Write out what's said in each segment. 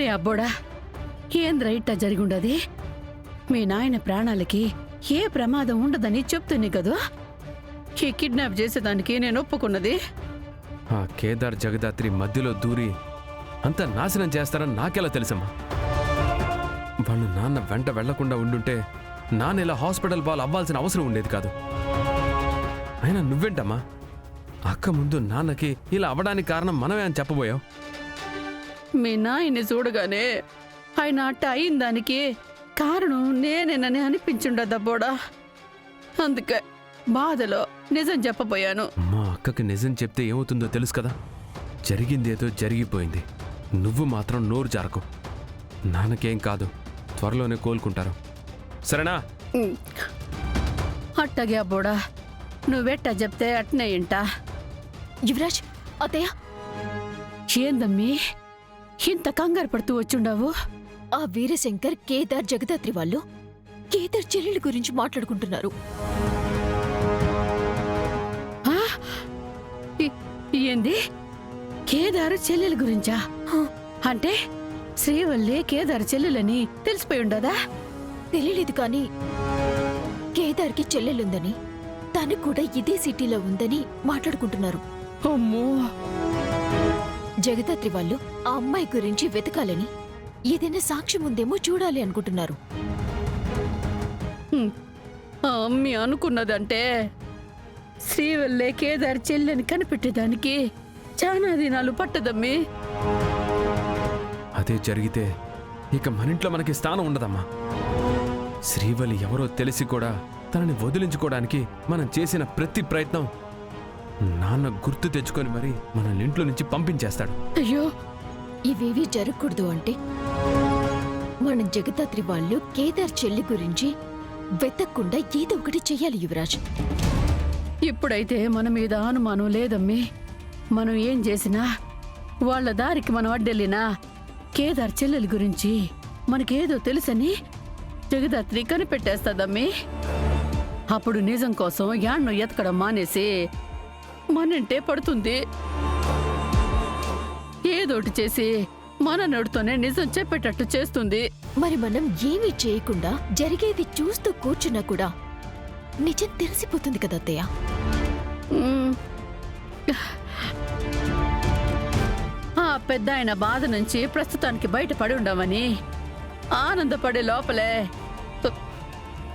ఒరే అబ్బోడా, ఏంద్ర ఇట్టా జరిగుండది? మీ నాయన ప్రాణాలకి ఏ ప్రమాదం ఉండదని చెప్తుంది కదూ. ఈ కిడ్నాప్ చేసేదానికి నేను ఒప్పుకున్నది. ఆ కేదార్ జగదాత్రి మధ్యలో దూరి అంత నాశనం చేస్తారని నాకెలా తెలుసమ్మా? వాళ్ళు నాన్న వెంట వెళ్లకుండా ఉండుంటే నాన్న ఇలా హాస్పిటల్ బాల్ అవ్వాల్సిన అవసరం ఉండేది కాదు. అయినా నువ్వేంటమ్మా అక్క ముందు నాన్నకి ఇలా అవ్వడానికి కారణం మనమే అని చెప్పబోయావు? మీ నాయన్ని చూడగానే ఆయన అట్ట అయిన దానికి కారణం నేనేనని అనిపించుండదబ్బోడా. అందుకే బాధలో నిజం చెప్పబోయాను. మా అక్కకి నిజం చెప్తే ఏమవుతుందో తెలుసు కదా. జరిగిందేదో జరిగిపోయింది. నువ్వు మాత్రం నోరు జారకు. నాన్నకేం కాదు, త్వరలోనే కోలుకుంటారు, సరేనా? అట్టగే అబ్బోడా, నువ్వెట్టా చెప్తే అట్నే ఇంటా. యువరాజ్, అత్తయ్య. ఏందమ్మీ ఇంత కంగారు పడుతూ వచ్చుండావు? ఆ వీరశంకర్, కేదార్, జగదాత్రి వాళ్ళు కేదార్ చెల్లెళ్ళ గురించి మాట్లాడుకుంటున్నారు. ఏంది? కేదారు చెల్లెల గురించా? అంటే శ్రీవల్లి కేదారు చెల్లెలని తెలిసిపోయి ఉండదా? తెలియలేదు కానీ కేదార్కి చెల్లెలుందని, తను కూడా ఇదే సిటీలో ఉందని మాట్లాడుకుంటున్నారు. అమ్మో! జగదాత్రి వాళ్ళు ఆ అమ్మాయి గురించి వెతకాలని, ఏదైనా సాక్ష్యం ఉందేమో చూడాలి అనుకుంటున్నారు. ఆ అమ్మి అనుకున్నదంటే శ్రీవల్లే కేదార్ చెల్లెని కనిపెట్టేదానికి చాలా దినాలు పట్టదమ్మి. అదే జరిగితే ఇక మనింట్లో మనకి స్థానం ఉండదమ్మా. శ్రీవల్లి ఎవరో తెలిసి కూడా తనని వదిలించుకోవడానికి మనం చేసిన ప్రతి ప్రయత్నం నాన్న గుర్తు తెచ్చుకొని మరి మనల్ని ఇంట్లో నుంచి పంపించేస్తాడు. అయ్యో, ఇవేవీ జరగకూడదు అంటే మనం జగదాత్రి వాళ్ళు కేదార్ చెల్లి గురించి వెతక్కుండా ఏదో ఒకటి చెయ్యాలి యువరాజ్. ఇప్పుడైతే మన మీద అనుమానం లేదమ్మి. మనం ఏం చేసినా వాళ్ళ దారికి మనం అడ్డెళ్ళినా కేదార్ చెల్లెలి గురించి మనకేదో తెలుసని జగదాత్రి కనిపెట్టేస్తాదమ్మి. అప్పుడు నిజం కోసం యాడ్ను ఎతకడం మానేసి మనంటే పడుతుంది. ఏదోటి చేసి మన నడుతోనే నిజం చెప్పేటట్టు చేస్తుంది. మరి మనం ఏమీ చేయకుండా జరిగేది చూస్తూ కూర్చున్నా కూడా నిజం తెలిసిపోతుంది కదా అత్తయ్య. ఆ పెద్ద ఆయన బాధ నుంచి ప్రస్తుతానికి బయటపడి ఉండమని ఆనందపడే లోపలే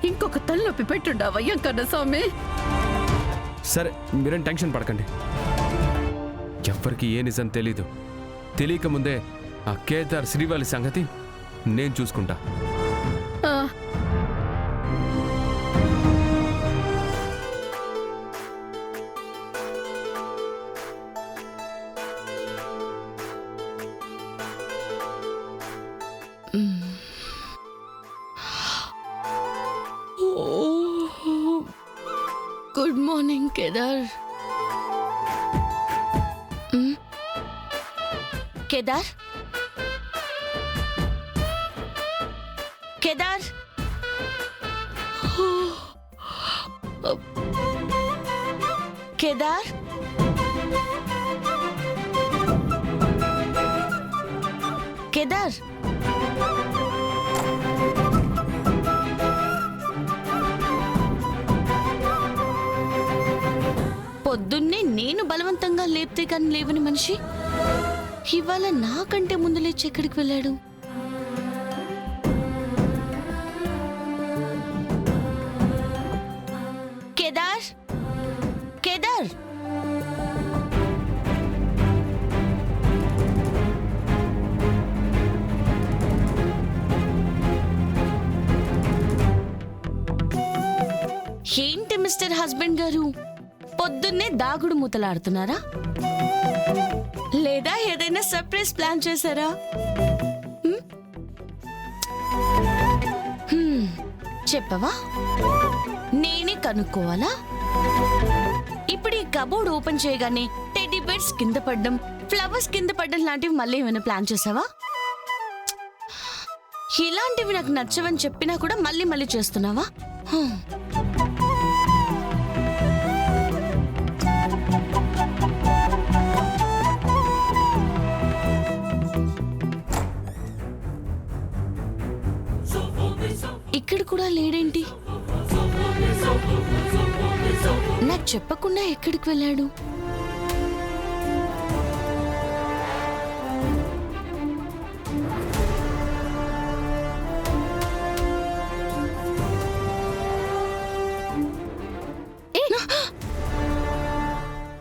ఇంకొక తలనొప్పి పెట్టుండవా ఎంకన్న స్వామి? సరే, మీరేం టెన్షన్ పడకండి. ఎవ్వరికి ఏ నిజం తెలీదు. తెలియక ముందే ఆ కేదార్ శ్రీవల్లి సంగతి నేను చూసుకుంటా. Good morning Kedar. కేదార్, కేదార్, కేదార్, కేదార్. పొద్దున్నే నేను బలవంతంగా లేపితే కానీ లేవని మనిషి ఇవాళ నాకంటే ముందు లేచి ఎక్కడికి వెళ్ళాడు? కేదార్, కేదార్. ఏంటి మిస్టర్ హస్బెండ్ గారు, పొద్దున్నే దాగుడు మూతలాడుతున్నారా? లేదా ఏదైనా సర్ప్రైజ్ ప్లాన్ చేశారా? చెప్పవా? నేనే కనుక్కోవాలా? ఇప్పుడు ఈ కబోర్డ్ ఓపెన్ చేయగానే టెడ్డీ బెడ్స్ కింద పడ్డం, ఫ్లవర్స్ కింద పడ్డం లాంటివి మళ్ళీ ఏమైనా ప్లాన్ చేసావా? ఇలాంటివి నాకు నచ్చవని చెప్పినా కూడా మళ్ళీ మళ్ళీ చేస్తున్నావా? ఇక్కడ కూడా లేడేంటి? నాకు చెప్పకుండా ఎక్కడికి వెళ్ళాడు?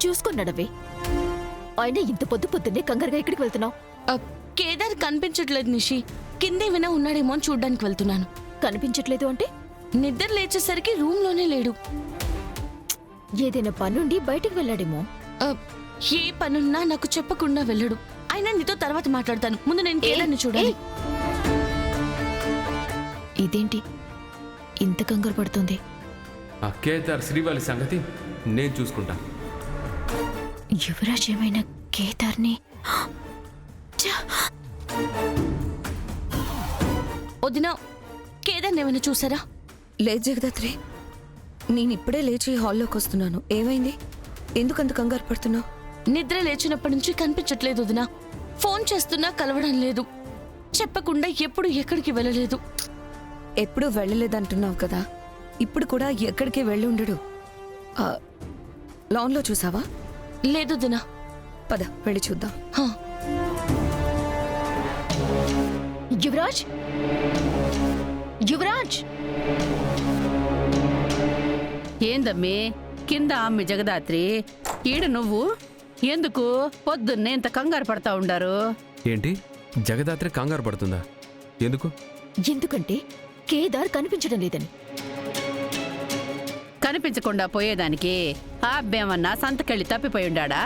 చూసుకున్నాడవే. ఆయన ఇంత పొద్దు పొద్దున్నే కంగారుగా ఎక్కడికి వెళ్తున్నావు? కేదార్ కనిపించట్లేదు నిషి. కిందేమైనా ఉన్నాడేమో అని చూడ్డానికి వెళ్తున్నాను. కనిపించట్లేదు అంటే నిద్ర లేచేసరికి రూమ్ లోనే లేడు. ఏదైనా పనుండి బయటికి వెళ్ళాడేమో. ఏ పనున్నా నాకు చెప్పకుండా వెళ్ళడు. అయినా నీతో తర్వాత మాట్లాడతాను. ముందు నేను కేదార్ని చూడాలి. ఇదేంటి ఇంత కంగారు పడుతుంది? ఆ కేదార్ శ్రీవాలి సంగతి నేను చూసుకుంటా. యువరాజ్ ఏమైనా కేదార్ని వదినా, కేదార్ని ఏమైనా చూసారా? లేదు జగదాత్రి, నేనిప్పుడే లేచి హాల్లోకి వస్తున్నాను. ఏమైంది? ఎందుకంత కంగారు పడుతున్నావు? నిద్ర లేచినప్పటి నుంచి కనిపించట్లేదు వదినా. ఫోన్ చేస్తున్నా కలవడం లేదు. చెప్పకుండా ఎప్పుడు ఎక్కడికి వెళ్ళలేదు. ఎప్పుడూ వెళ్ళలేదంటున్నావు కదా, ఇప్పుడు కూడా ఎక్కడికి వెళ్ళి ఉండడు. లాన్లో చూసావా? లేదు వదినా. పద వెళ్ళి చూద్దాం. హా. యువరాజ్, యువరాజ్! ఏందమ్మి కింద అమ్మి జగదాత్రి, ఈడ నువ్వు ఎందుకు పొద్దున్నే ఇంత కంగారు పడతా ఉండారు? ఏంటి జగదాత్రి కంగారు పడుతుందా? ఎందుకు? ఎందుకంటే కేదార్ కనిపించడం లేదని. కనిపించకుండా పోయేదానికి ఆ అబ్బేమన్నా సంతకెళ్ళి తప్పిపోయి ఉండాడా?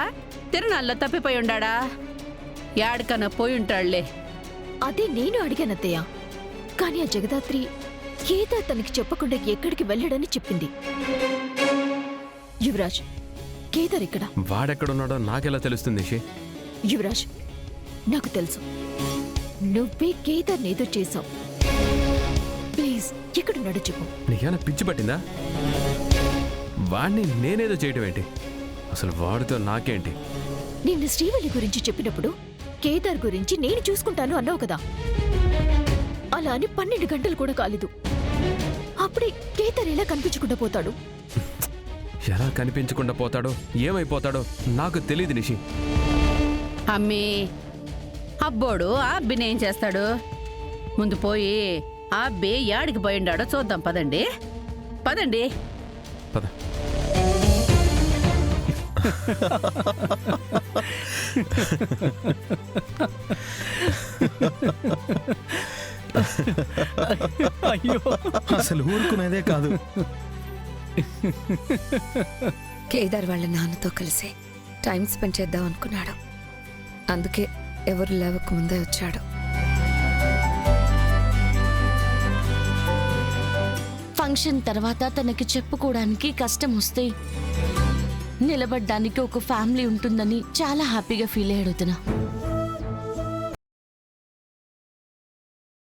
తిరునాళ్ళలో తప్పిపోయి ఉండాడా? యాడికన్నా పోయి ఉంటాడులే. అదే నేను అడిగానత్తయ్య. కానీ ఆ జగదాత్రి కేదార్ తనకి చెప్పకుండా ఎక్కడికి వెళ్ళడని చెప్పింది. యువరాజ్, కేదార్ ఇక్కడ. వాడెక్కడున్నాడో నాకెలా తెలుస్తుంది నిషి? యువరాజ్, నాకు తెలుసు నువ్వే కేదార్ ఏదో చేశావు. ప్లీజ్ ఎక్కడున్నాడో చెప్పు. నీకేమైనా పిచ్చి పట్టిందా? వాడిని నేనేదో చేయటం ఏంటి? అసలు వాడితో నాకేంటి? నిన్ను శ్రీవల్లి గురించి చెప్పినప్పుడు కేదార్ గురించి నేను చూసుకుంటాను అన్నావు కదా. అలా అని 12 గంటలు కూడా కాలేదు. అప్పుడే కేదార్ ఎలా కనిపించకుండా పోతాడు? ఎలా కనిపించకుండా పోతాడో ఏమైపోతాడో నాకు తెలియదు నిషి. అమ్మి, అబ్బోడు ఆ అబ్బిని ఏం చేస్తాడు? ముందు పోయి ఆ అబ్బి యాడికి పోయి ఉండాడో చూద్దాం. పదండి పదండి. పద. అయ్యో, అసలు ఊరుకునేదే కాదు. కేదార్ వాళ్ళ నాన్నతో కలిసి టైం స్పెండ్ చేద్దాం అనుకున్నాడు. అందుకే ఎవరు లేవక ముందే వచ్చాడు. ఫంక్షన్ తర్వాత తనకి చెప్పుకోవడానికి కష్టం వస్తే నిలబడ్డానికి ఒక ఫ్యామిలీ ఉంటుందని చాలా హ్యాపీగా ఫీల్ అయ్యాడు వదినా.